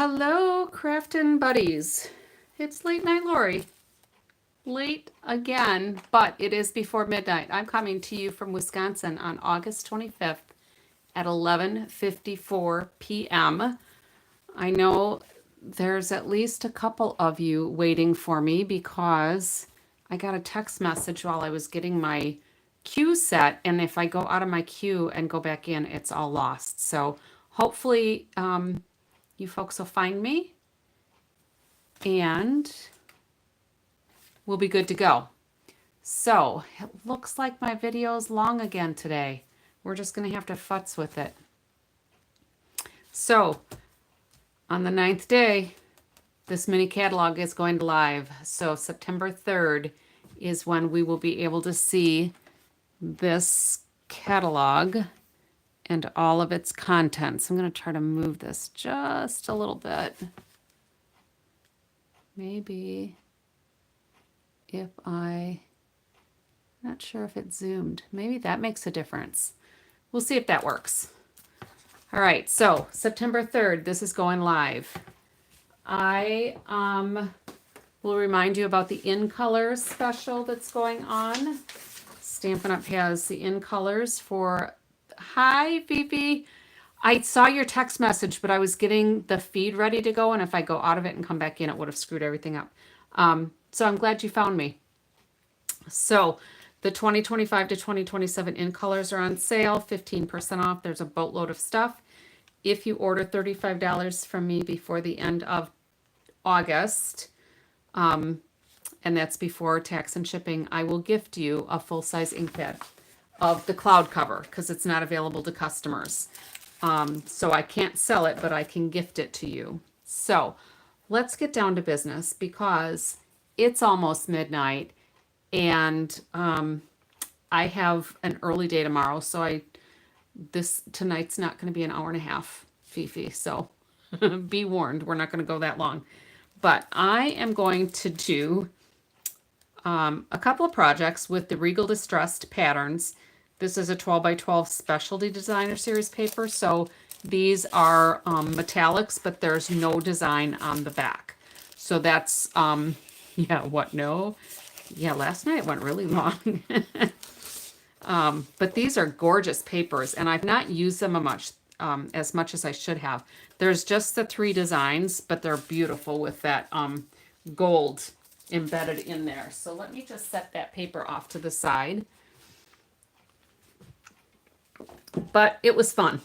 Hello, Craftin buddies. It's late night Lori. Late again, but it is before midnight. I'm coming to you from Wisconsin on August 25th at 11:54 p.m. I know there's at least a couple of you waiting for me because I got a text message while I was getting my queue set, and if I go out of my queue and go back in, it's all lost. So hopefully you folks will find me and we'll be good to go. So it looks like my video's long again today. We're just gonna have to futz with it. So on the 9th day, this mini catalog is going live. So September 3rd is when we will be able to see this catalog and all of its contents. I'm gonna try to move this just a little bit. Maybe if not sure if it zoomed. Maybe that makes a difference. We'll see if that works. All right, so September 3rd, this is going live. I will remind you about the In Colors special that's going on. Stampin' Up! Has the In Colors for, hi, Fifi. I saw your text message, but I was getting the feed ready to go, and if I go out of it and come back in, it would have screwed everything up. So I'm glad you found me. So the 2025 to 2027 In Colors are on sale, 15% off. There's a boatload of stuff. If you order $35 from me before the end of August, and that's before tax and shipping, I will gift you a full-size ink pad of the cloud cover because it's not available to customers. So I can't sell it, but I can gift it to you. So let's get down to business because it's almost midnight and I have an early day tomorrow. So tonight's not going to be an hour and a half, Fifi. So be warned, we're not going to go that long. But I am going to do a couple of projects with the Regal Distressed Patterns. This is a 12 by 12 specialty designer series paper. So these are metallics, but there's no design on the back. So that's, yeah, what, no? Yeah, last night it went really long. But these are gorgeous papers, and I've not used them as much as I should have. There's just the 3 designs, but they're beautiful with that gold embedded in there. So let me just set that paper off to the side. But it was fun.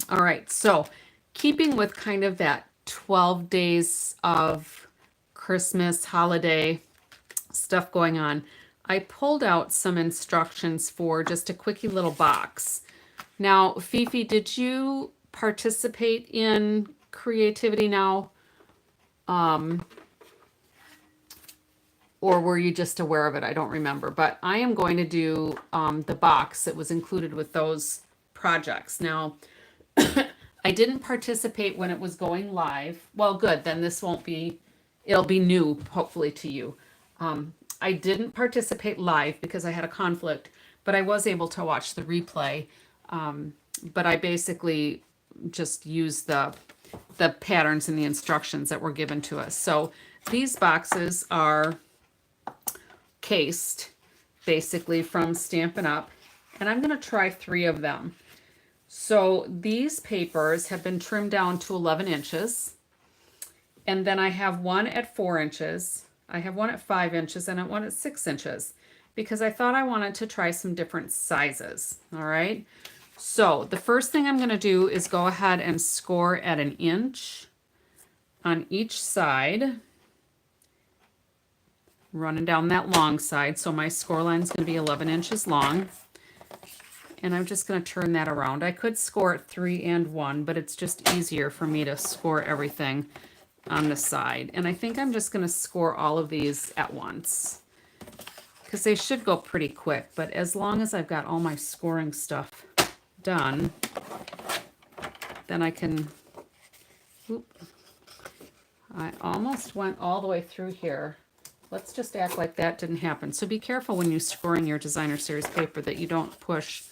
All right, so keeping with kind of that 12 days of Christmas holiday stuff going on, I pulled out some instructions for just a quickie little box. Now, Fifi, did you participate in Creativity Now? Or were you just aware of it? I don't remember. But I am going to do the box that was included with those projects. Now, I didn't participate when it was going live. Well, good. Then this won't be, it'll be new, hopefully, to you. I didn't participate live because I had a conflict, but I was able to watch the replay. But I basically just used the patterns and the instructions that were given to us. So these boxes are cased basically from Stampin' Up! And I'm going to try 3 of them. So these papers have been trimmed down to 11 inches. And then I have one at 4 inches. I have one at 5 inches and one at 6 inches because I thought I wanted to try some different sizes. All right. So the first thing I'm going to do is go ahead and score at 1 inch on each side, running down that long side. So my score line is going to be 11 inches long. And I'm just going to turn that around. I could score at 3 and 1, but it's just easier for me to score everything on the side. And I think I'm just going to score all of these at once because they should go pretty quick. But as long as I've got all my scoring stuff done, then I can, I almost went all the way through here. Let's just act like that didn't happen. So be careful when you're scoring your designer series paper that you don't push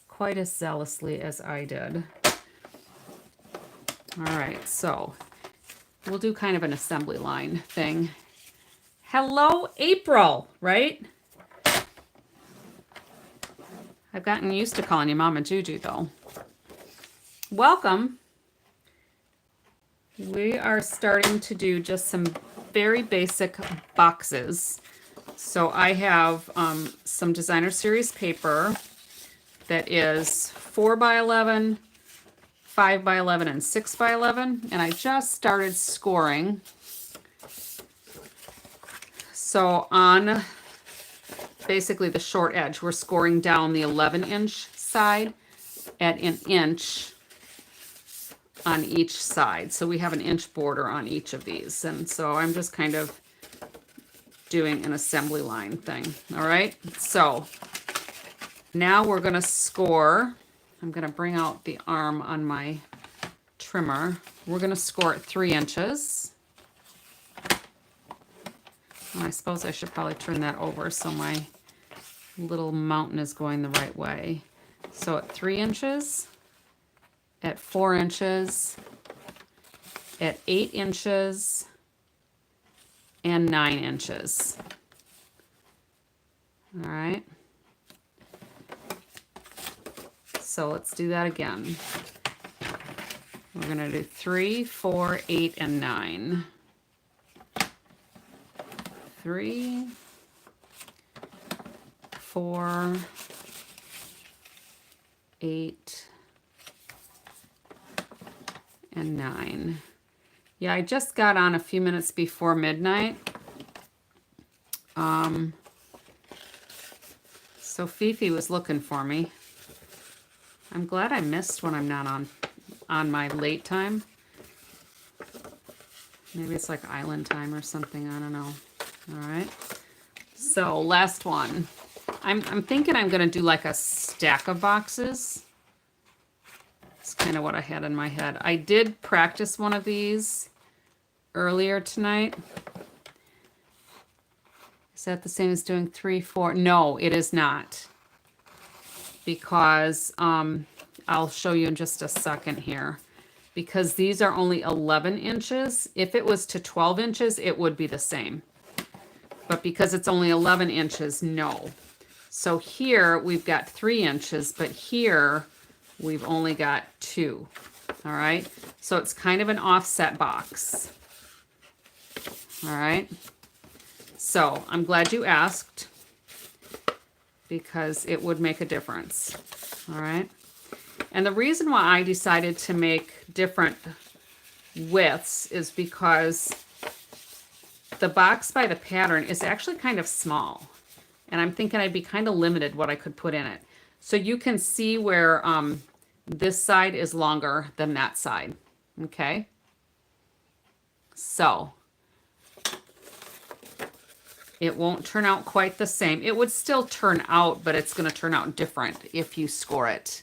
quite as zealously as I did. All right, so we'll do kind of an assembly line thing. Hello, April, right? I've gotten used to calling you Mama Juju, though. Welcome. We are starting to do just some very basic boxes. So I have some designer series paper that is 4 by 11, 5 by 11, and 6 by 11. And I just started scoring. So on basically the short edge, we're scoring down the 11-inch side at an inch on each side. So we have an inch border on each of these. And so I'm just kind of doing an assembly line thing. All right. So now we're going to score. I'm going to bring out the arm on my trimmer. We're going to score at 3 inches. And I suppose I should probably turn that over so my little mountain is going the right way. So at 3 inches, at 4 inches, at 8 inches, and 9 inches. All right. So let's do that again. We're going to do 3, 4, 8, and 9. 3, 4, 8, and 9. Yeah, I just got on a few minutes before midnight. So Fifi was looking for me. I'm glad I missed when I'm not on my late time. Maybe it's like island time or something. I don't know. All right. So last one. I'm thinking I'm going to do like a stack of boxes. It's kind of what I had in my head. I did practice one of these earlier tonight. Is that the same as doing 3, 4? No, it is not. Because I'll show you in just a second here. Because these are only 11 inches. If it was to 12 inches, it would be the same. But because it's only 11 inches, no. So here we've got 3 inches, but here we've only got 2. All right. So it's kind of an offset box. All right. So I'm glad you asked because it would make a difference. All right. And the reason why I decided to make different widths is because the box by the pattern is actually kind of small. And I'm thinking I'd be kind of limited what I could put in it. So you can see where this side is longer than that side. Okay. So it won't turn out quite the same. It would still turn out, but it's going to turn out different if you score it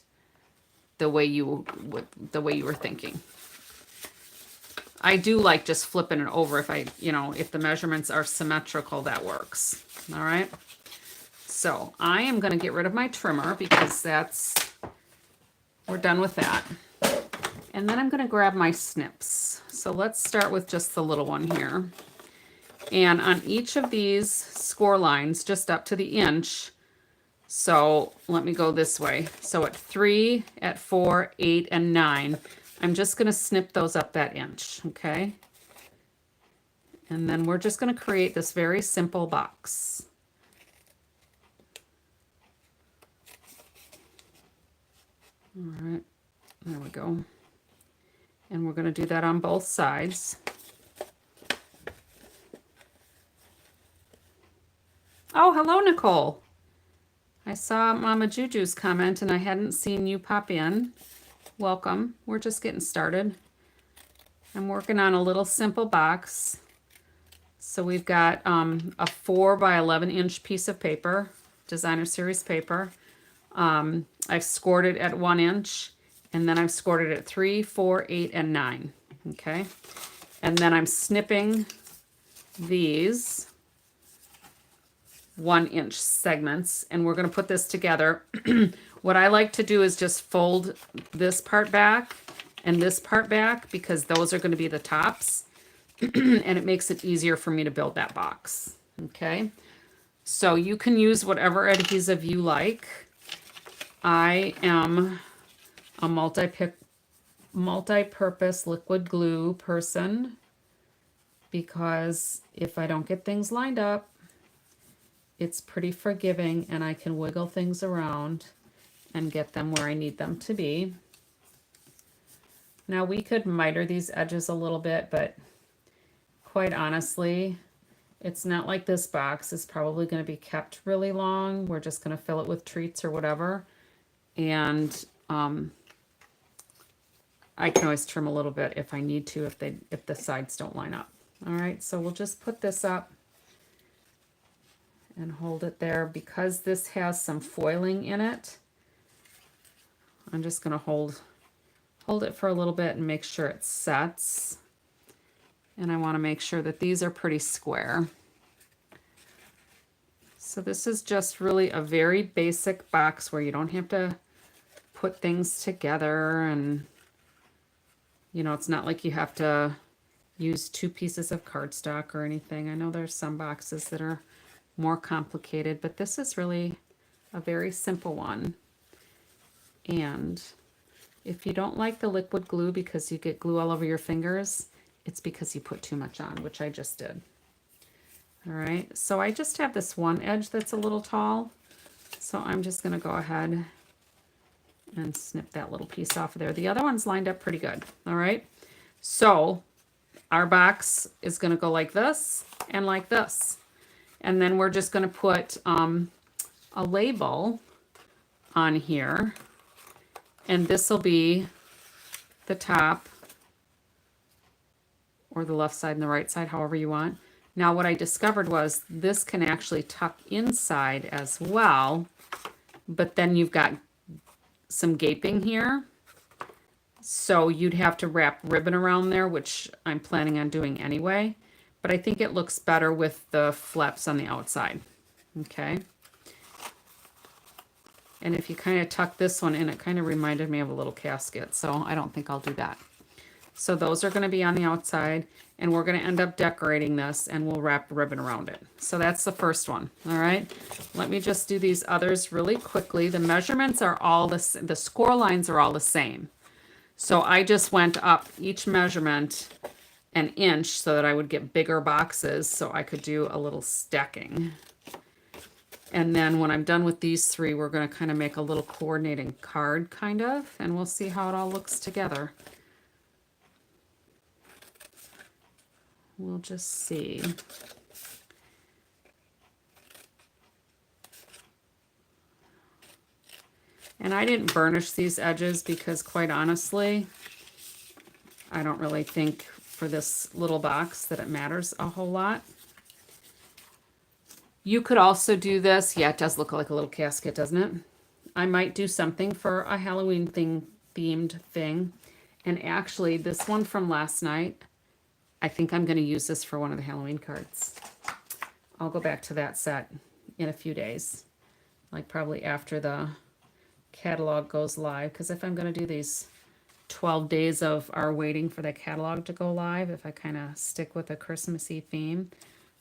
the way you were thinking. I do like just flipping it over if if the measurements are symmetrical, that works. All right. So I am going to get rid of my trimmer because we're done with that. And then I'm going to grab my snips. So let's start with just the little one here. And on each of these score lines, just up to the inch, so let me go this way. So at 3, at 4, 8, and 9, I'm just going to snip those up that inch, okay? And then we're just going to create this very simple box. All right, there we go. And we're going to do that on both sides. Oh, hello, Nicole. I saw Mama Juju's comment and I hadn't seen you pop in. Welcome. We're just getting started. I'm working on a little simple box. So we've got a 4 by 11 inch piece of paper, designer series paper. I've scored it at 1 inch and then I've scored it at 3, 4, 8, and 9. Okay. And then I'm snipping these 1 inch segments and we're going to put this together. What I like to do is just fold this part back and this part back because those are going to be the tops. and it makes it easier for me to build that box. Okay, so you can use whatever adhesive you like. I am a multi-purpose liquid glue person because if I don't get things lined up, it's pretty forgiving and I can wiggle things around and get them where I need them to be. Now we could miter these edges a little bit, but quite honestly, it's not like this box is probably going to be kept really long. We're just going to fill it with treats or whatever. And I can always trim a little bit if I need to, if the sides don't line up. All right, so we'll just put this up and hold it there. Because this has some foiling in it, I'm just going to hold it for a little bit and make sure it sets. And I want to make sure that these are pretty square. So this is just really a very basic box where you don't have to put things together, and you know, it's not like you have to use 2 pieces of cardstock or anything. I know there's some boxes that are more complicated, but this is really a very simple one. And if you don't like the liquid glue because you get glue all over your fingers, it's because you put too much on, which I just did. All right, so I just have this one edge that's a little tall, so I'm just going to go ahead and snip that little piece off of there. The other one's lined up pretty good. All right, so our box is going to go like this and like this. And then we're just going to put a label on here. And this will be the top, or the left side and the right side, however you want. Now what I discovered was this can actually tuck inside as well, but then you've got some gaping here. So you'd have to wrap ribbon around there, which I'm planning on doing anyway. But I think it looks better with the flaps on the outside. Okay. And if you kind of tuck this one in, it kind of reminded me of a little casket. So I don't think I'll do that. So those are going to be on the outside, and we're going to end up decorating this, and we'll wrap ribbon around it. So that's the first one. All right. Let me just do these others really quickly. The measurements are all the score lines are all the same. So I just went up each measurement an inch so that I would get bigger boxes so I could do a little stacking. And then when I'm done with these 3, we're going to kind of make a little coordinating card kind of, and we'll see how it all looks together. We'll just see. And I didn't burnish these edges because, quite honestly, I don't really think for this little box that it matters a whole lot. You could also do this. Yeah, it does look like a little casket, doesn't it? I might do something for a Halloween themed thing. And actually, this one from last night, I think I'm going to use this for one of the Halloween cards. I'll go back to that set in a few days, like probably after the catalog goes live, because if I'm going to do these 12 days of our waiting for the catalog to go live, if I kind of stick with a Christmassy theme,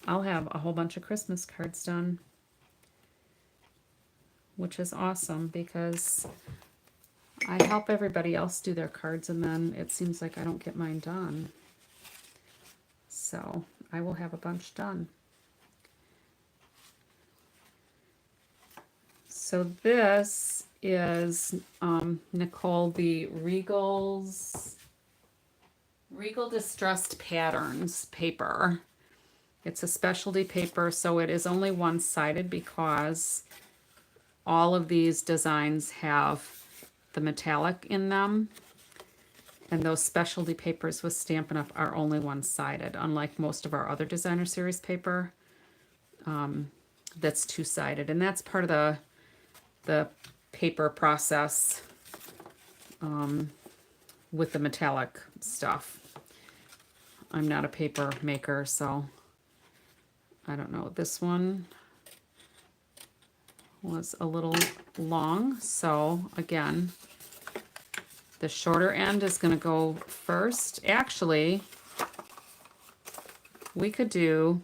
I'll have a whole bunch of Christmas cards done, which is awesome because I help everybody else do their cards, and then it seems like I don't get mine done. So I will have a bunch done. So this is Nicole, the Regal Distressed Patterns paper. It's a specialty paper, so it is only one-sided because all of these designs have the metallic in them. And those specialty papers with Stampin' Up! Are only one-sided, unlike most of our other designer series paper that's two-sided. And that's part of the paper process with the metallic stuff. I'm not a paper maker, so I don't know. This one was a little long, so again, the shorter end is going to go first. Actually, we could do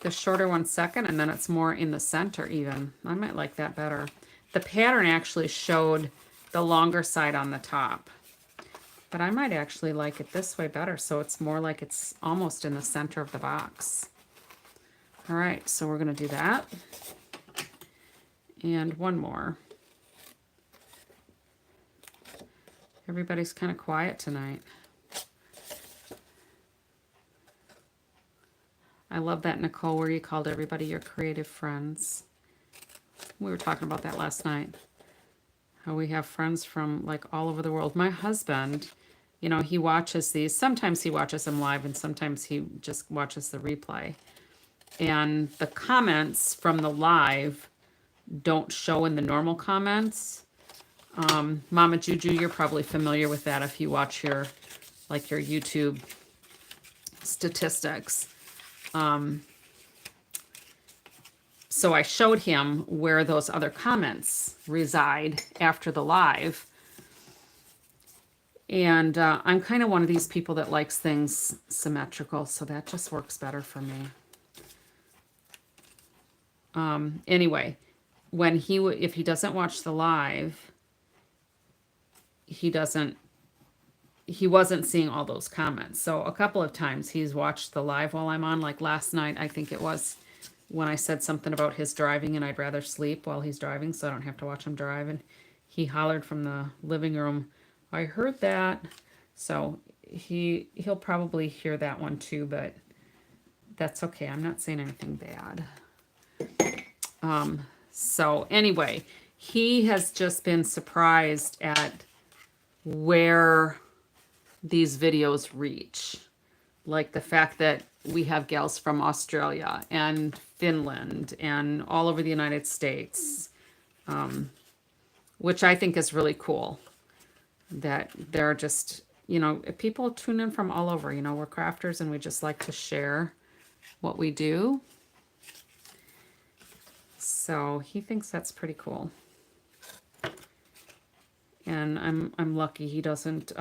the shorter one second, and then it's more in the center even. I might like that better. The pattern actually showed the longer side on the top, but I might actually like it this way better, so it's more like it's almost in the center of the box. All right, so we're gonna do that. And one more. Everybody's kind of quiet tonight. I love that, Nicole, where you called everybody your creative friends. We were talking about that last night. How we have friends from like all over the world. My husband, you know, he watches these. Sometimes he watches them live and sometimes he just watches the replay. And the comments from the live don't show in the normal comments. Mama Juju, you're probably familiar with that if you watch your YouTube statistics. So I showed him where those other comments reside after the live. And I'm kind of one of these people that likes things symmetrical, so that just works better for me. Anyway, when if he doesn't watch the live, he wasn't seeing all those comments. So a couple of times he's watched the live while I'm on, like last night, I think it was, when I said something about his driving and I'd rather sleep while he's driving so I don't have to watch him drive. And he hollered from the living room, I heard that. So he'll probably hear that one too, but that's okay. I'm not saying anything bad. So anyway, he has just been surprised at where these videos reach. Like the fact that we have gals from Australia and Finland and all over the United States, which I think is really cool. That there are just, you know, people tune in from all over. You know, we're crafters and we just like to share what we do. So he thinks that's pretty cool. And I'm lucky he doesn't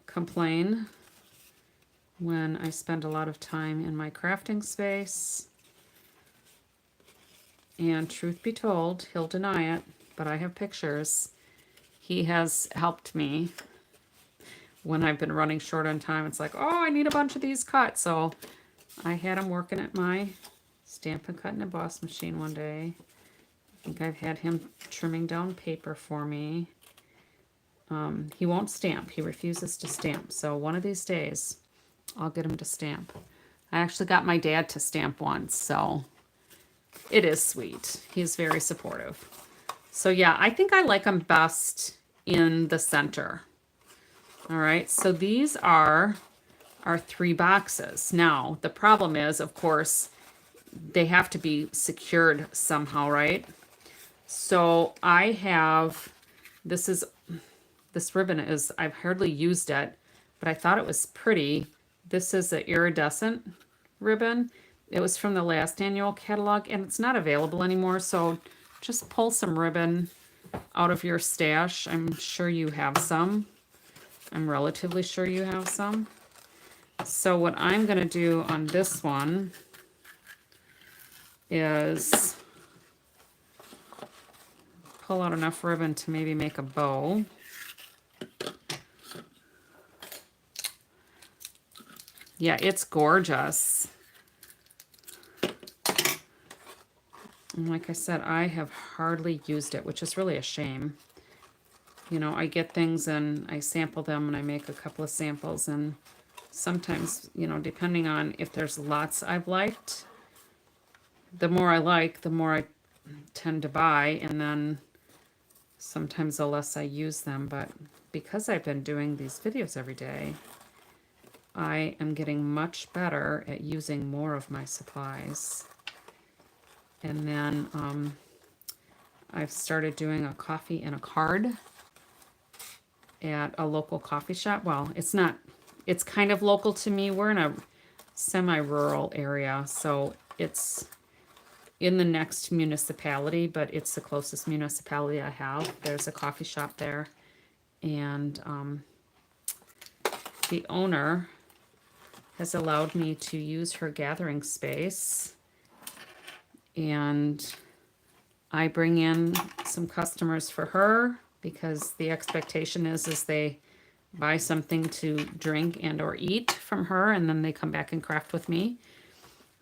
complain when I spend a lot of time in my crafting space. And truth be told, he'll deny it, but I have pictures. He has helped me when I've been running short on time. It's like, oh, I need a bunch of these cut. So I had him working at my stamp and cut and emboss machine one day. I think I've had him trimming down paper for me. He won't stamp. He refuses to stamp. So one of these days, I'll get him to stamp. I actually got my dad to stamp once, so it is sweet. He's very supportive. So yeah, I think I like them best in the center. All right, so these are our 3 boxes. Now, the problem is, of course, they have to be secured somehow, right? So I have, this ribbon is, I've hardly used it, but I thought it was pretty. This is an iridescent ribbon. It was from the last annual catalog and it's not available anymore. So just pull some ribbon out of your stash. I'm sure you have some. I'm relatively sure you have some. So what I'm going to do on this one is pull out enough ribbon to maybe make a bow. Yeah, it's gorgeous. And like I said, I have hardly used it, which is really a shame. You know, I get things and I sample them and I make a couple of samples, and sometimes, you know, depending on if there's lots I've liked, the more I like, the more I tend to buy, and then sometimes the less I use them. But because I've been doing these videos every day, I am getting much better at using more of my supplies. And then I've started doing a coffee and a card at a local coffee shop. Well, it's not, it's kind of local to me. We're in a semi-rural area, so it's in the next municipality, but it's the closest municipality I have. There's a coffee shop there, and the owner has allowed me to use her gathering space, and I bring in some customers for her because the expectation is they buy something to drink and or eat from her, and then they come back and craft with me.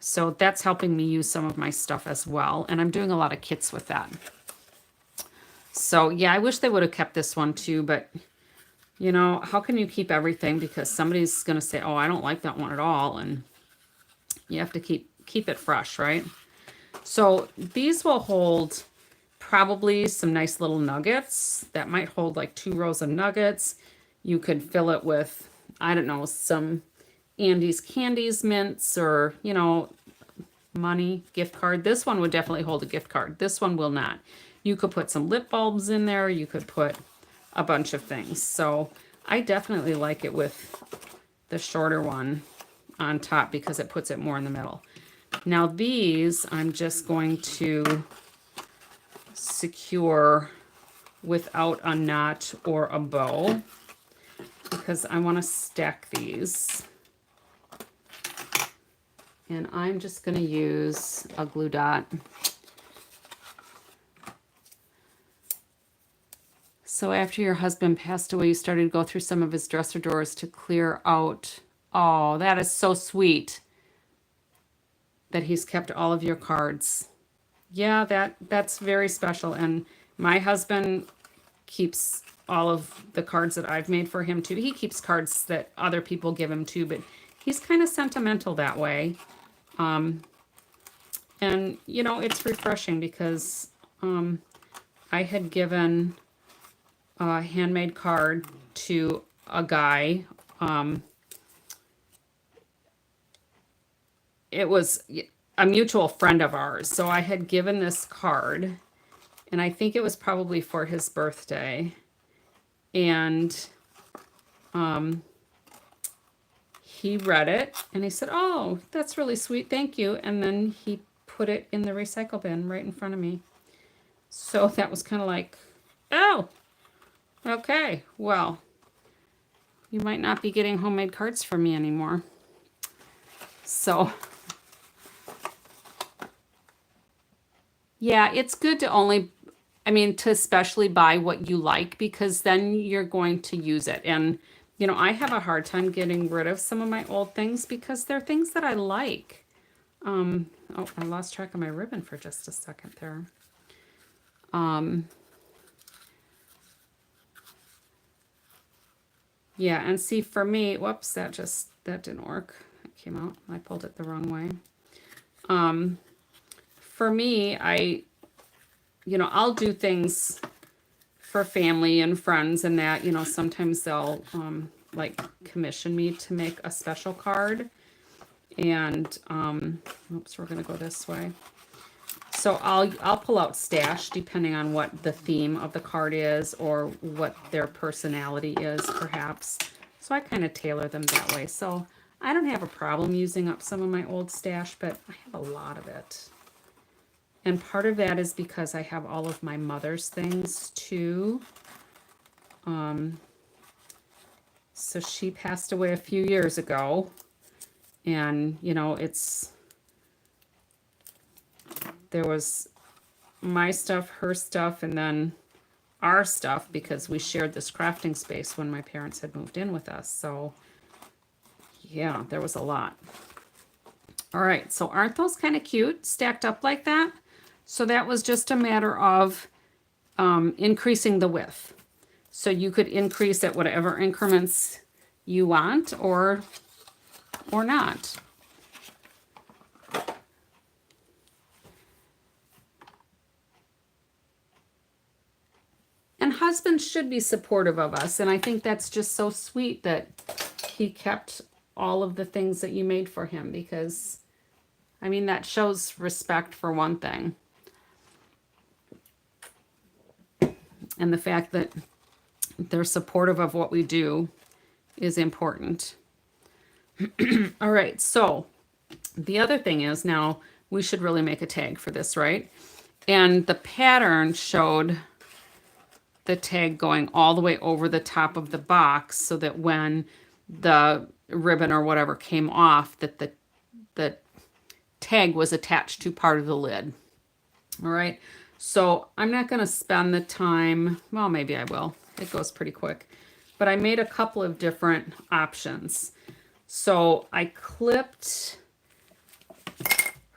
So that's helping me use some of my stuff as well, and I'm doing a lot of kits with that. So yeah, I wish they would have kept this one too, but you know, how can you keep everything? Because somebody's going to say, oh, I don't like that one at all. And you have to keep it fresh, right? So these will hold probably some nice little nuggets. That might hold like 2 rows of nuggets. You could fill it with, I don't know, some Andy's Candies mints, or, you know, money, gift card. This one would definitely hold a gift card. This one will not. You could put some lip bulbs in there. You could put a bunch of things. So I definitely like it with the shorter one on top because it puts it more in the middle. Now these I'm just going to secure without a knot or a bow because I want to stack these. And I'm just going to use a glue dot. So after your husband passed away, you started to go through some of his dresser drawers to clear out. Oh, that is so sweet that he's kept all of your cards. Yeah, that's very special. And my husband keeps all of the cards that I've made for him too. He keeps cards that other people give him too, but he's kind of sentimental that way. And you know, it's refreshing because I had given a handmade card to a guy. It was a mutual friend of ours. So I had given this card, and I think it was probably for his birthday. And he read it and he said, oh, that's really sweet, thank you. And then he put it in the recycle bin right in front of me. So that was kind of like, oh, okay, well, you might not be getting homemade cards from me anymore. So yeah, it's good to only, I mean, to especially buy what you like, because then you're going to use it. And, you know, I have a hard time getting rid of some of my old things because they're things that I like. Oh, I lost track of my ribbon for just a second there. Yeah, and see, for me, whoops, that didn't work. It came out. I pulled it the wrong way. For me, you know, I'll do things for family and friends and that, you know, sometimes they'll like commission me to make a special card. And oops, we're gonna go this way. So I'll pull out stash depending on what the theme of the card is or what their personality is, perhaps. So I kind of tailor them that way. So I don't have a problem using up some of my old stash, but I have a lot of it. And part of that is because I have all of my mother's things too. So she passed away a few years ago, and you know, there was my stuff, her stuff, and then our stuff, because we shared this crafting space when my parents had moved in with us. So yeah, there was a lot. All right, so aren't those kind of cute stacked up like that? So that was just a matter of increasing the width. So you could increase at whatever increments you want or not. And husbands should be supportive of us. And I think that's just so sweet that he kept all of the things that you made for him, because, I mean, that shows respect for one thing. And the fact that they're supportive of what we do is important. All right, so the other thing is, now we should really make a tag for this, right? And the pattern showed the tag going all the way over the top of the box so that when the ribbon or whatever came off, that the tag was attached to part of the lid. All right. So I'm not going to spend the time. Well, maybe I will. It goes pretty quick. But I made a couple of different options. So I clipped,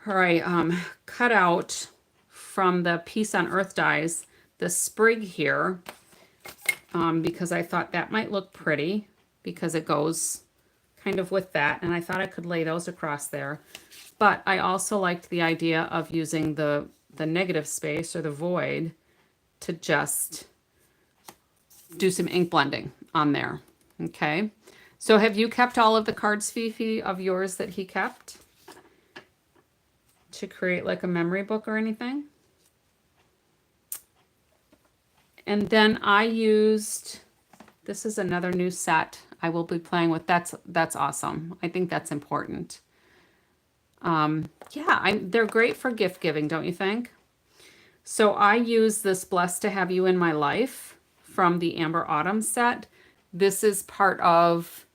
or I cut out from the Piece on Earth dies the sprig here, because I thought that might look pretty because it goes kind of with that. And I thought I could lay those across there. But I also liked the idea of using the negative space or the void to just do some ink blending on there. Okay. So have you kept all of the cards, Fifi, of yours that he kept to create like a memory book or anything? And then I used, this is another new set I will be playing with. That's awesome. I think that's important. Yeah, they're great for gift giving, don't you think? So I use this Blessed to Have You in My Life from the Amber Autumn set. This is part of,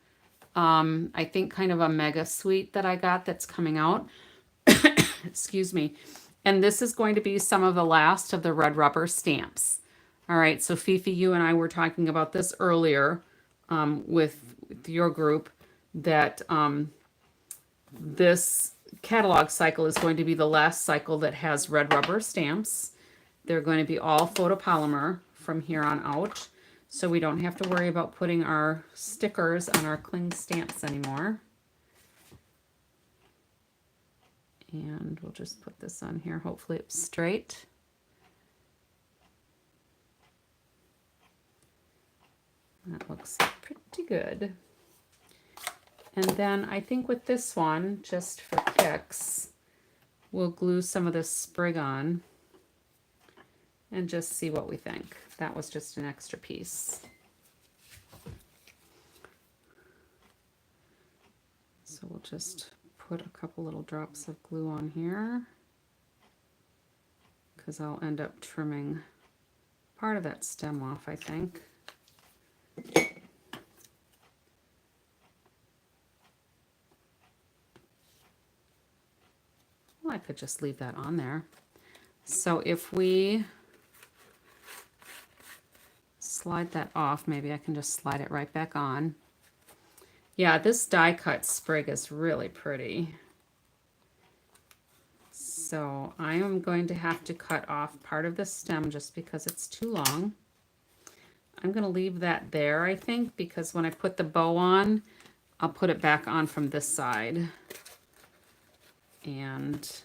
I think, kind of a mega suite that I got that's coming out. Excuse me. And this is going to be some of the last of the red rubber stamps. All right, so Fifi, you and I were talking about this earlier with your group, that this catalog cycle is going to be the last cycle that has red rubber stamps. They're going to be all photopolymer from here on out, so we don't have to worry about putting our stickers on our cling stamps anymore. And we'll just put this on here. Hopefully it's straight. That looks pretty good. And then I think with this one, just for kicks, we'll glue some of this sprig on and just see what we think. That was just an extra piece. So we'll just put a couple little drops of glue on here, because I'll end up trimming part of that stem off, I think. Well, I could just leave that on there. So if we slide that off, maybe I can just slide it right back on. Yeah, this die cut sprig is really pretty. So I am going to have to cut off part of the stem just because it's too long. I'm going to leave that there, I think, because when I put the bow on, I'll put it back on from this side. And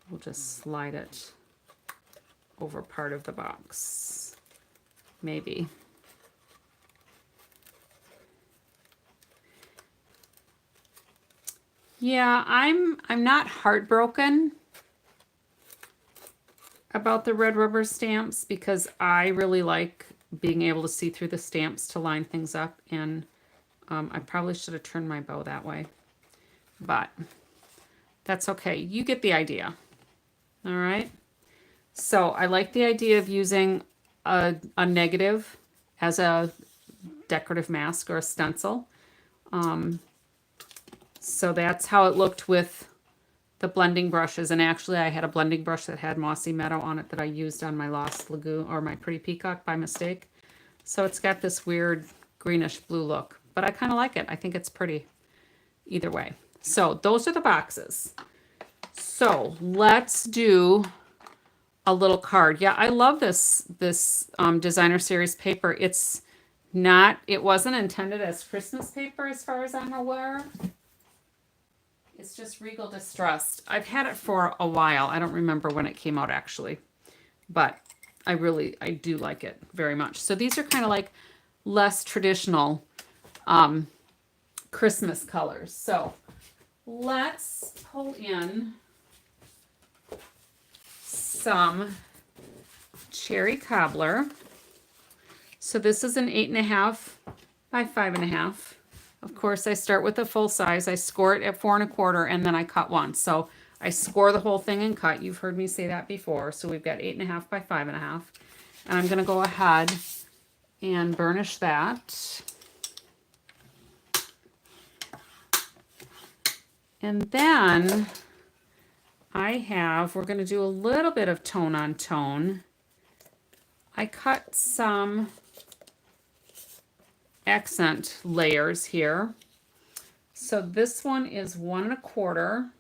we'll just slide it over part of the box, maybe. Yeah, I'm not heartbroken about the red rubber stamps, because I really like being able to see through the stamps to line things up, and I probably should have turned my bow that way, but that's okay. You get the idea. All right. So I like the idea of using a negative as a decorative mask or a stencil. So that's how it looked with the blending brushes. And actually I had a blending brush that had Mossy Meadow on it that I used on my Lost Lagoon, or my Pretty Peacock, by mistake. So it's got this weird greenish blue look, but I kind of like it. I think it's pretty either way. So those are the boxes. So let's do a little card. Yeah, I love this designer series paper. It wasn't intended as Christmas paper as far as I'm aware. It's just Regal Distressed. I've had it for a while. I don't remember when it came out actually, but I do like it very much. So these are kind of like less traditional Christmas colors. So let's pull in some cherry cobbler. So this is an 8.5 by 5.5. Of course, I start with a full size. I score it at 4 1/4, and then I cut once. So I score the whole thing and cut. You've heard me say that before. So we've got 8.5 by 5.5, and I'm going to go ahead and burnish that. And then we're going to do a little bit of tone on tone. I cut some accent layers here. So this one is 1 1/4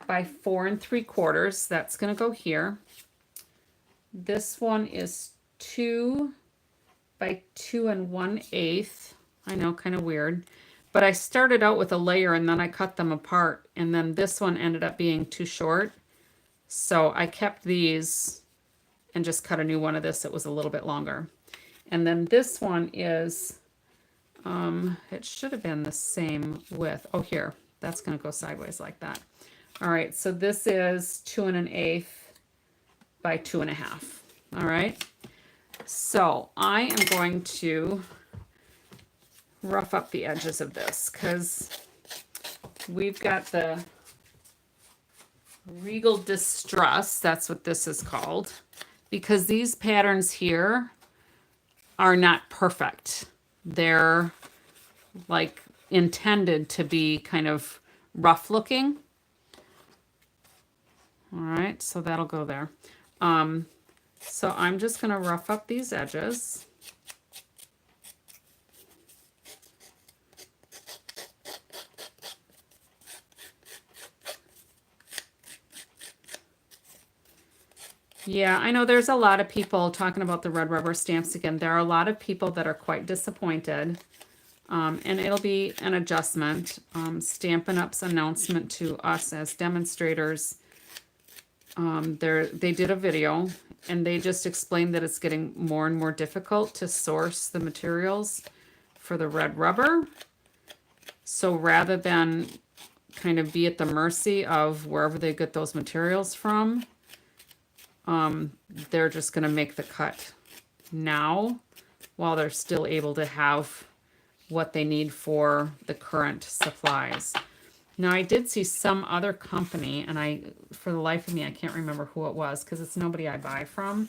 by 4 3/4. That's going to go here. This one is 2 by 2 1/8. I know, kind of weird. But I started out with a layer and then I cut them apart. And then this one ended up being too short. So I kept these and just cut a new one of this that was a little bit longer. And then this one is, it should have been the same width. Oh, here, that's going to go sideways like that. All right, so this is 2 1/8 by 2 1/2. All right, so I am going to rough up the edges of this because we've got the Regal Distressed, that's what this is called, because these patterns here are not perfect. They're like intended to be kind of rough looking. All right, so that'll go there. So I'm just going to rough up these edges. Yeah, I know there's a lot of people talking about the red rubber stamps again. There are a lot of people that are quite disappointed. And it'll be an adjustment. Stampin' Up's announcement to us as demonstrators, they did a video and they just explained that it's getting more and more difficult to source the materials for the red rubber. So rather than kind of be at the mercy of wherever they get those materials from, they're just going to make the cut now while they're still able to have what they need for the current supplies. Now I did see some other company, and for the life of me, I can't remember who it was because it's nobody I buy from.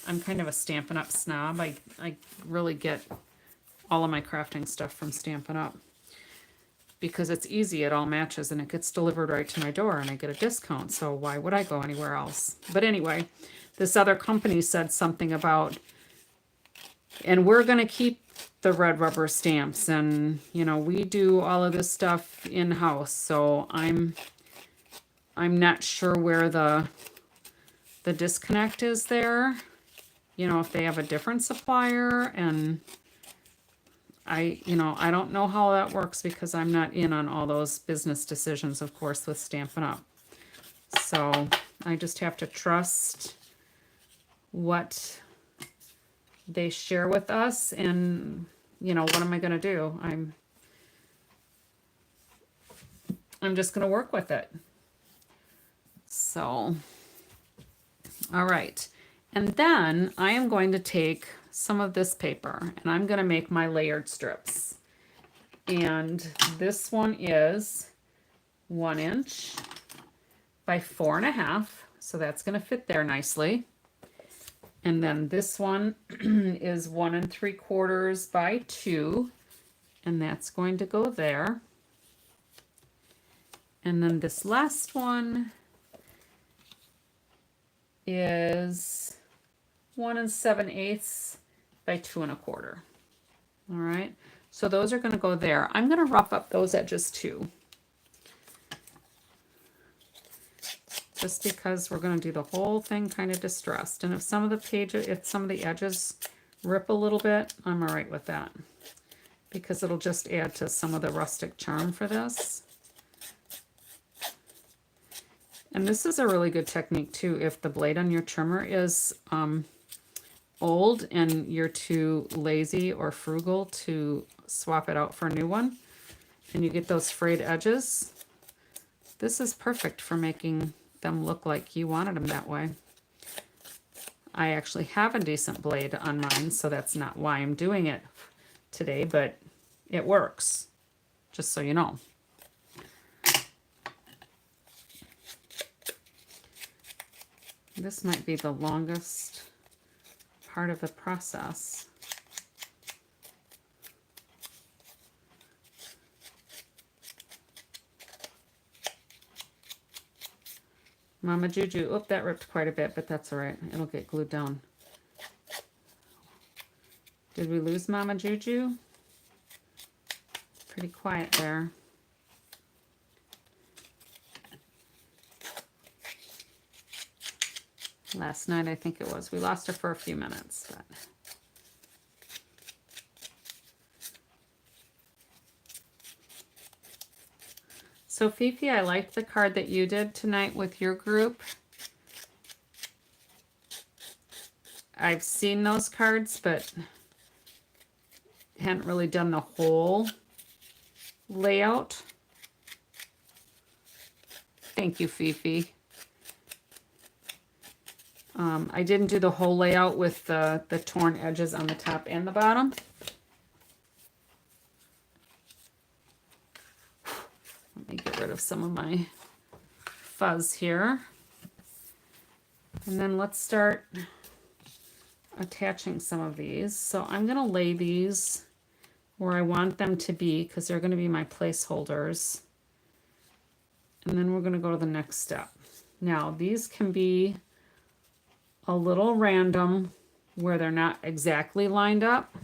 I'm kind of a Stampin' Up snob. I really get all of my crafting stuff from Stampin' Up because it's easy, it all matches, and it gets delivered right to my door, and I get a discount, so why would I go anywhere else? But anyway, this other company said something about, and we're going to keep the red rubber stamps, and you know, we do all of this stuff in-house, so I'm not sure where the disconnect is there. You know, if they have a different supplier, and I don't know how that works because I'm not in on all those business decisions, of course, with Stampin' Up. So I just have to trust what they share with us, and you know, what am I going to do? I'm just going to work with it. So, all right. And then I am going to take some of this paper and I'm going to make my layered strips. And this one is 1 inch by 4 1/2. So that's going to fit there nicely. And then this one is 1 3/4 by 2, and that's going to go there. And then this last one is 1 7/8 by 2 1/4. All right, so those are going to go there. I'm going to rough up those edges too, just because we're going to do the whole thing kind of distressed. And if some of the edges rip a little bit, I'm all right with that, because it'll just add to some of the rustic charm for this. And this is a really good technique too if the blade on your trimmer is old and you're too lazy or frugal to swap it out for a new one, and you get those frayed edges. This is perfect for making them look like you wanted them that way. I actually have a decent blade on mine, so that's not why I'm doing it today, but it works, just so you know. This might be the longest part of the process. Mama Juju. Oop, that ripped quite a bit, but that's all right. It'll get glued down. Did we lose Mama Juju? Pretty quiet there. Last night, I think it was. We lost her for a few minutes, but. So Fifi, I liked the card that you did tonight with your group. I've seen those cards, but hadn't really done the whole layout. Thank you, Fifi. I didn't do the whole layout with the torn edges on the top and the bottom. Let me get rid of some of my fuzz here. And then let's start attaching some of these. So I'm going to lay these where I want them to be because they're going to be my placeholders. And then we're going to go to the next step. Now these can be a little random where they're not exactly lined up.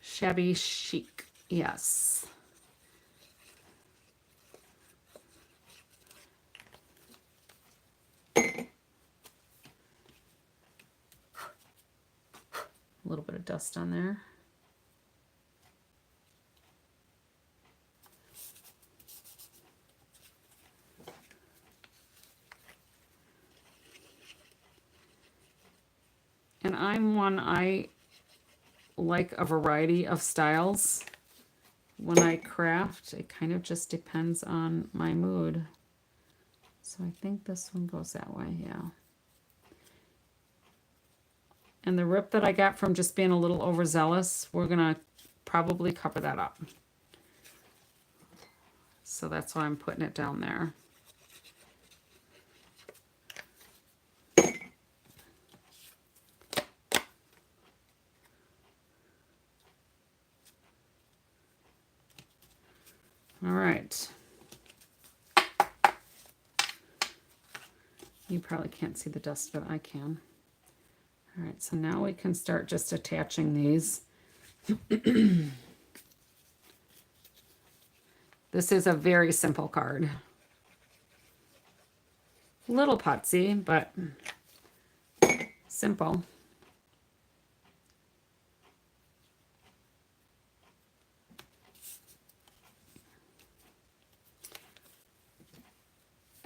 Shabby chic, yes. A little bit of dust on there. And I like a variety of styles. When I craft, it kind of just depends on my mood. So I think this one goes that way, yeah. And the rip that I got from just being a little overzealous, we're gonna probably cover that up. So that's why I'm putting it down there. All right. You probably can't see the dust, but I can. All right, so now we can start just attaching these. This is a very simple card. Little putsy, but simple.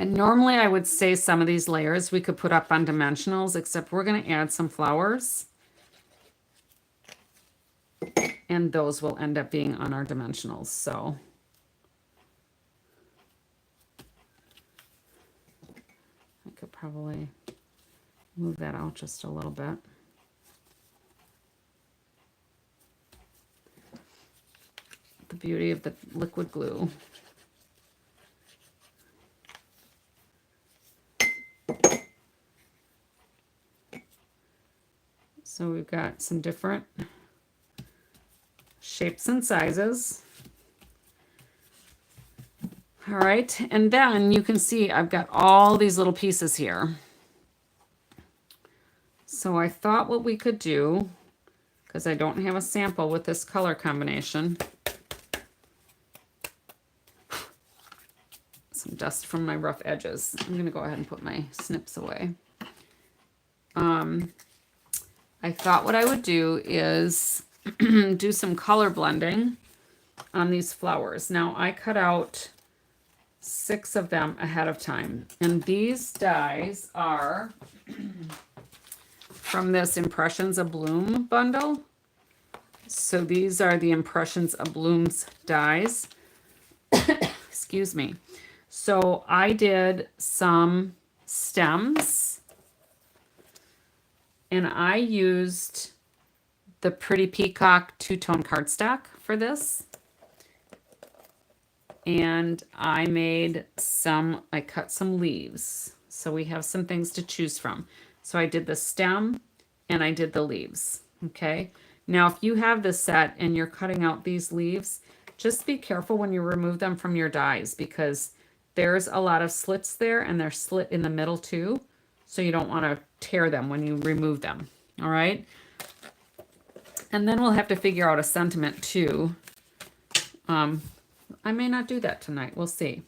And normally I would say some of these layers we could put up on dimensionals, except we're going to add some flowers. And those will end up being on our dimensionals. So I could probably move that out just a little bit. The beauty of the liquid glue. So we've got some different shapes and sizes. All right, and then you can see I've got all these little pieces here. So I thought what we could do, because I don't have a sample with this color combination. Some dust from my rough edges. I'm gonna go ahead and put my snips away. I thought what I would do is do some color blending on these flowers. Now I cut out 6 of them ahead of time. And these dies are from this Impressions of Bloom bundle. So these are the Impressions of Blooms dies. Excuse me. So I did some stems. And I used the Pretty Peacock two-tone cardstock for this. And I cut some leaves. So we have some things to choose from. So I did the stem and I did the leaves. Okay. Now, if you have this set and you're cutting out these leaves, just be careful when you remove them from your dies because there's a lot of slits there, and they're slit in the middle too. So you don't want to tear them when you remove them. All right. And then we'll have to figure out a sentiment too. I may not do that tonight. We'll see.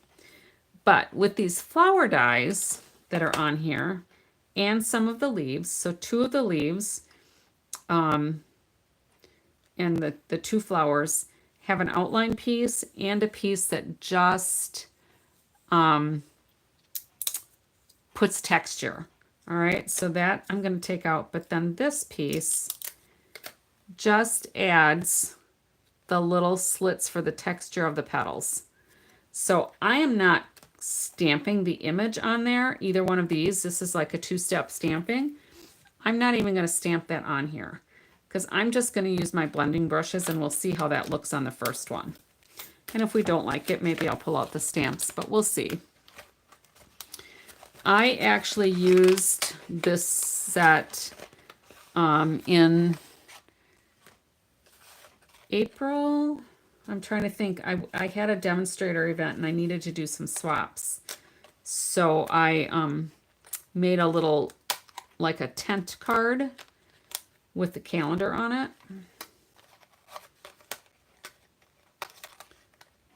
But with these flower dies that are on here and some of the leaves, so 2 of the leaves and the 2 flowers have an outline piece and a piece that just puts texture. All right, so that I'm going to take out, but then this piece just adds the little slits for the texture of the petals. So I am not stamping the image on there, either one of these. This is like a 2-step stamping. I'm not even going to stamp that on here because I'm just going to use my blending brushes, and we'll see how that looks on the first one. And if we don't like it, maybe I'll pull out the stamps, but we'll see. I actually used this set in April. I'm trying to think. I had a demonstrator event and I needed to do some swaps. So I made a little, like a tent card with the calendar on it.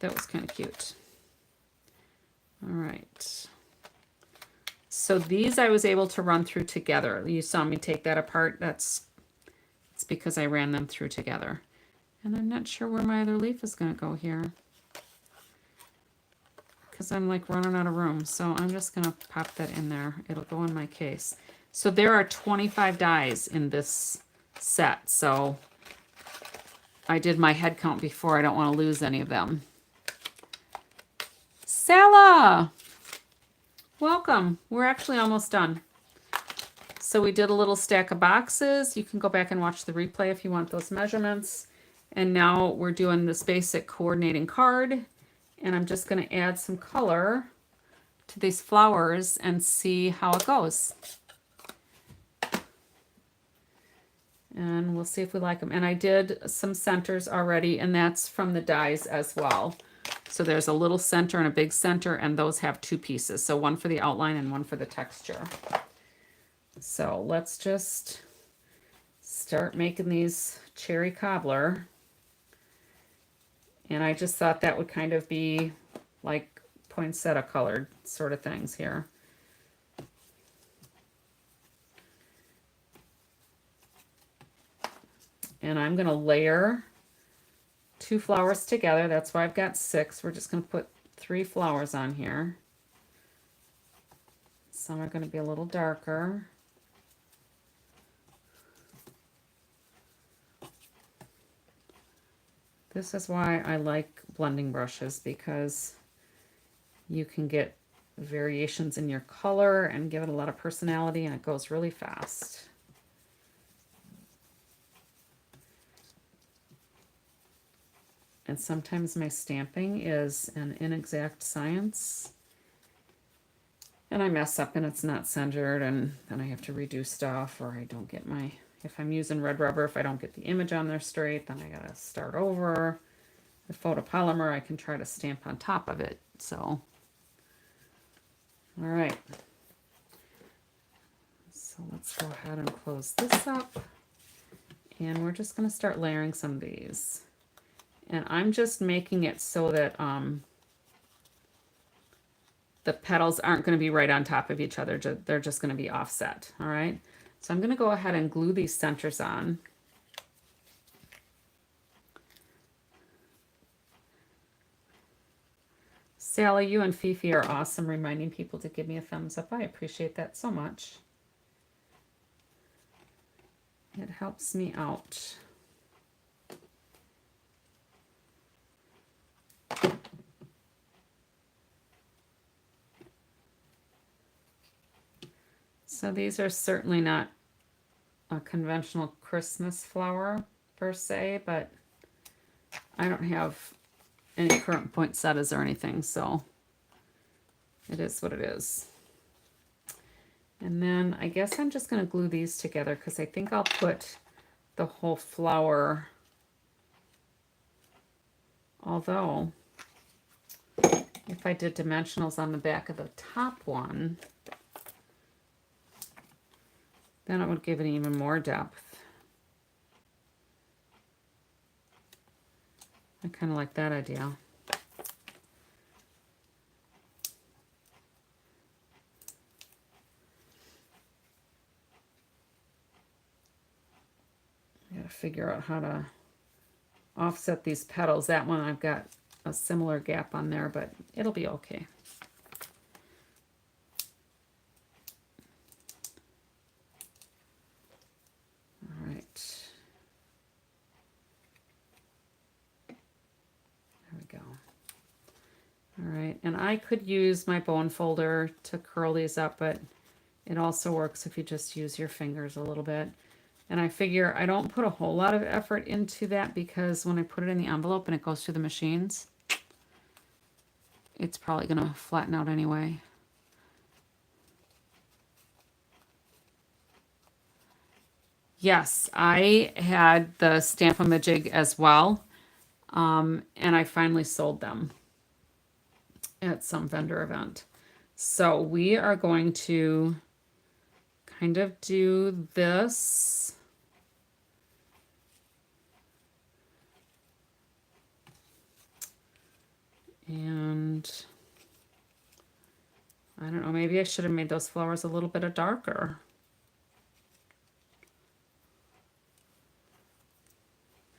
That was kind of cute. All right. So these I was able to run through together. You saw me take that apart. It's because I ran them through together. And I'm not sure where my other leaf is going to go here, because I'm like running out of room. So I'm just going to pop that in there. It'll go in my case. So there are 25 dies in this set. So I did my head count before. I don't want to lose any of them. Sala! Welcome. We're actually almost done. So we did a little stack of boxes. You can go back and watch the replay if you want those measurements. And now we're doing this basic coordinating card. And I'm just going to add some color to these flowers and see how it goes. And we'll see if we like them. And I did some centers already, and that's from the dies as well. So there's a little center and a big center, and those have 2 pieces. So one for the outline and one for the texture. So let's just start making these cherry cobbler. And I just thought that would kind of be like poinsettia colored sort of things here. And I'm going to layer 2 flowers together. That's why I've got 6. We're just going to put 3 flowers on here. Some are going to be a little darker. This is why I like blending brushes, because you can get variations in your color and give it a lot of personality, and it goes really fast. And sometimes my stamping is an inexact science, and I mess up and it's not centered, and then I have to redo stuff, or I don't get my, if I'm using red rubber, if I don't get the image on there straight, then I gotta start over. The photopolymer, I can try to stamp on top of it. So, all right. So let's go ahead and close this up, and we're just gonna start layering some of these. And I'm just making it so that the petals aren't going to be right on top of each other. They're just going to be offset. All right. So I'm going to go ahead and glue these centers on. Sally, you and Fifi are awesome, reminding people to give me a thumbs up. I appreciate that so much. It helps me out. So these are certainly not a conventional Christmas flower per se, but I don't have any current poinsettias or anything, so it is what it is. And then I guess I'm just going to glue these together, because I think I'll put the whole flower, although If I did dimensionals on the back of the top one, then it would give it even more depth. I kind of like that idea. I gotta figure out how to offset these petals. That one I've got a similar gap on there, but it'll be okay. All right. There we go. All right, and I could use my bone folder to curl these up, but it also works if you just use your fingers a little bit. And I figure I don't put a whole lot of effort into that because when I put it in the envelope and it goes through the machines, it's probably going to flatten out anyway. Yes, I had the Stamp-A-Majig as well, and I finally sold them at some vendor event. So we are going to kind of do this. And I don't know, maybe I should have made those flowers a little bit darker.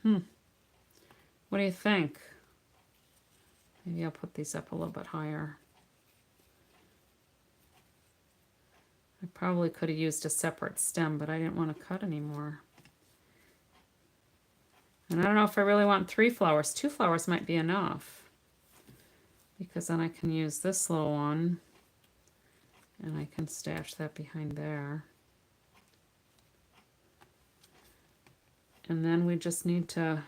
What do you think? Maybe I'll put these up a little bit higher. I probably could have used a separate stem, but I didn't want to cut anymore. And I don't know if I really want 3 flowers. 2 flowers might be enough. Because then I can use this little one and I can stash that behind there. And then we just need to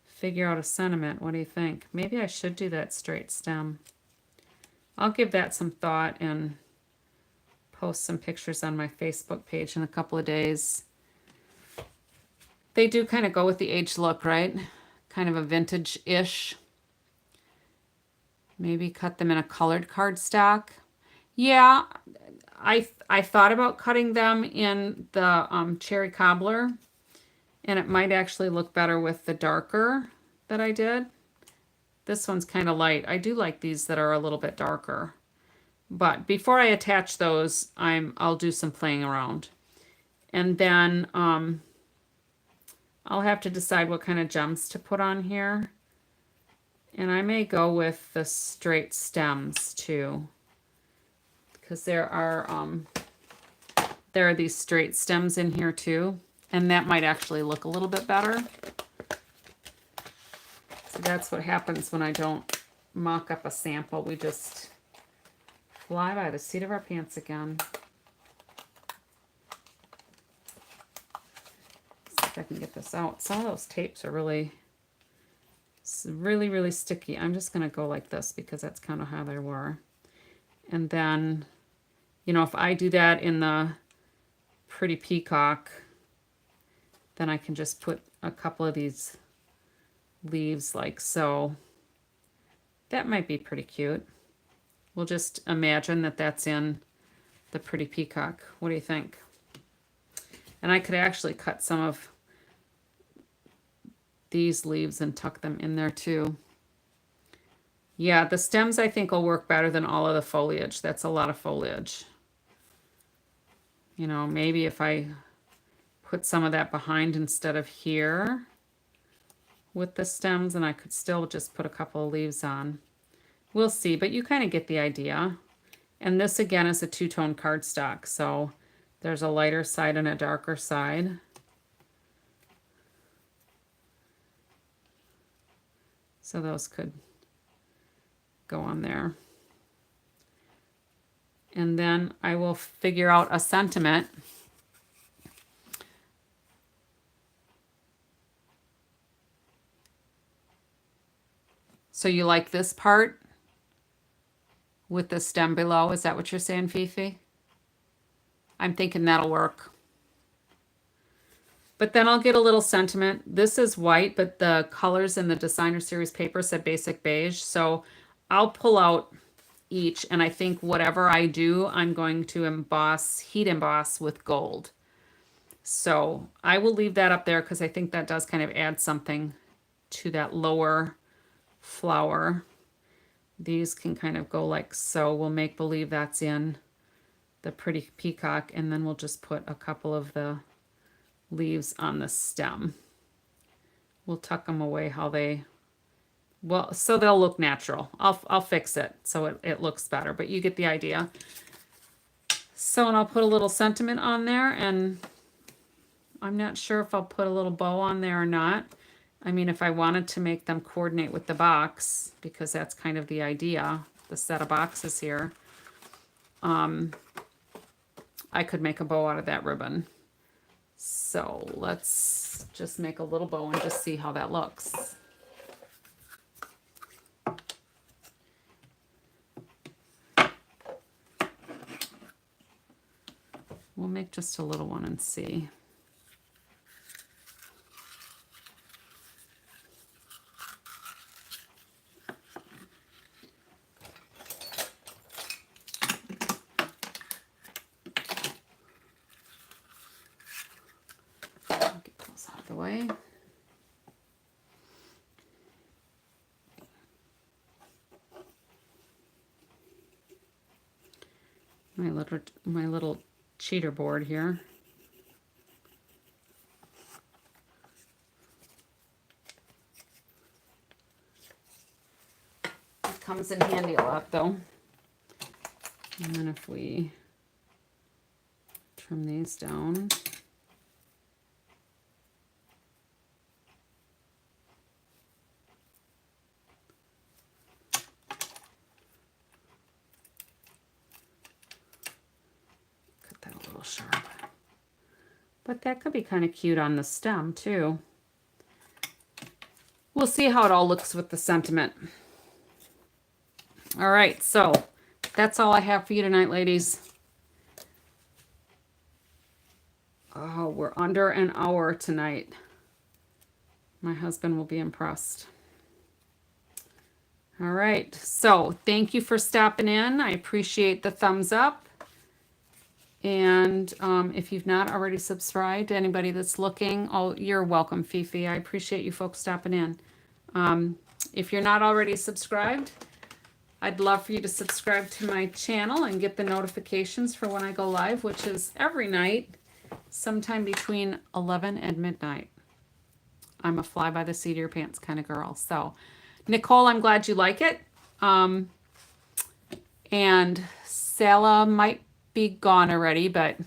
figure out a sentiment. What do you think? Maybe I should do that straight stem. I'll give that some thought and post some pictures on my Facebook page in a couple of days. They do kind of go with the age look, right? Kind of a vintage-ish. Maybe cut them in a colored cardstock. Yeah, I thought about cutting them in the cherry cobbler, and it might actually look better with the darker that I did. This one's kind of light. I do like these that are a little bit darker. But before I attach those, I'll do some playing around. And then I'll have to decide what kind of gems to put on here. And I may go with the straight stems too, because there are these straight stems in here too, and that might actually look a little bit better. So that's what happens when I don't mock up a sample. We just fly by the seat of our pants again. See if I can get this out. Some of those tapes are really sticky. I'm just going to go like this because that's kind of how they were. And then, you know, if I do that in the Pretty Peacock, then I can just put a couple of these leaves like so. That might be pretty cute. We'll just imagine that that's in the Pretty Peacock. What do you think? And I could actually cut some of these leaves and tuck them in there too. Yeah, the stems I think will work better than all of the foliage. That's a lot of foliage. You know, maybe if I put some of that behind instead of here with the stems, and I could still just put a couple of leaves on. We'll see, but you kind of get the idea. And this again is a two-tone cardstock, so there's a lighter side and a darker side. So those could go on there. And then I will figure out a sentiment. So you like this part with the stem below? Is that what you're saying, Fifi? I'm thinking that'll work. But then I'll get a little sentiment. This is white, but the colors in the Designer Series paper said basic beige. So I'll pull out each, and I think whatever I do, I'm going to emboss, heat emboss with gold. So I will leave that up there because I think that does kind of add something to that lower flower. These can kind of go like so. We'll make believe that's in the pretty peacock, and then we'll just put a couple of the leaves on the stem. We'll tuck them away how they, well, so they'll look natural. I'll fix it so it looks better, but you get the idea. So, and I'll put a little sentiment on there, and I'm not sure if I'll put a little bow on there or not. I mean, if I wanted to make them coordinate with the box, because that's kind of the idea, the set of boxes here, I could make a bow out of that ribbon. So let's just make a little bow and just see how that looks. We'll make just a little one and see. Get those out of the way. My little cheater board here. It comes in handy a lot though. And then if we trim these down. Sharp. But that could be kind of cute on the stem too. We'll see how it all looks with the sentiment. All right, so that's all I have for you tonight, ladies. Oh, we're under an hour tonight. My husband will be impressed. All right, so thank you for stopping in. I appreciate the thumbs up. And if you've not already subscribed, anybody that's looking, oh, you're welcome, Fifi. I appreciate you folks stopping in. If you're not already subscribed, I'd love for you to subscribe to my channel and get the notifications for when I go live, which is every night, sometime between 11 and midnight. I'm a fly by the seat of your pants kind of girl. So, Nicole, I'm glad you like it. And Sala might be gone already, but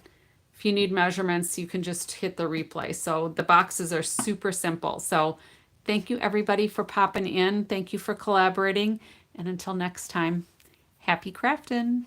if you need measurements, you can just hit the replay. So the boxes are super simple. So thank you everybody for popping in. Thank you for collaborating. And until next time, happy crafting.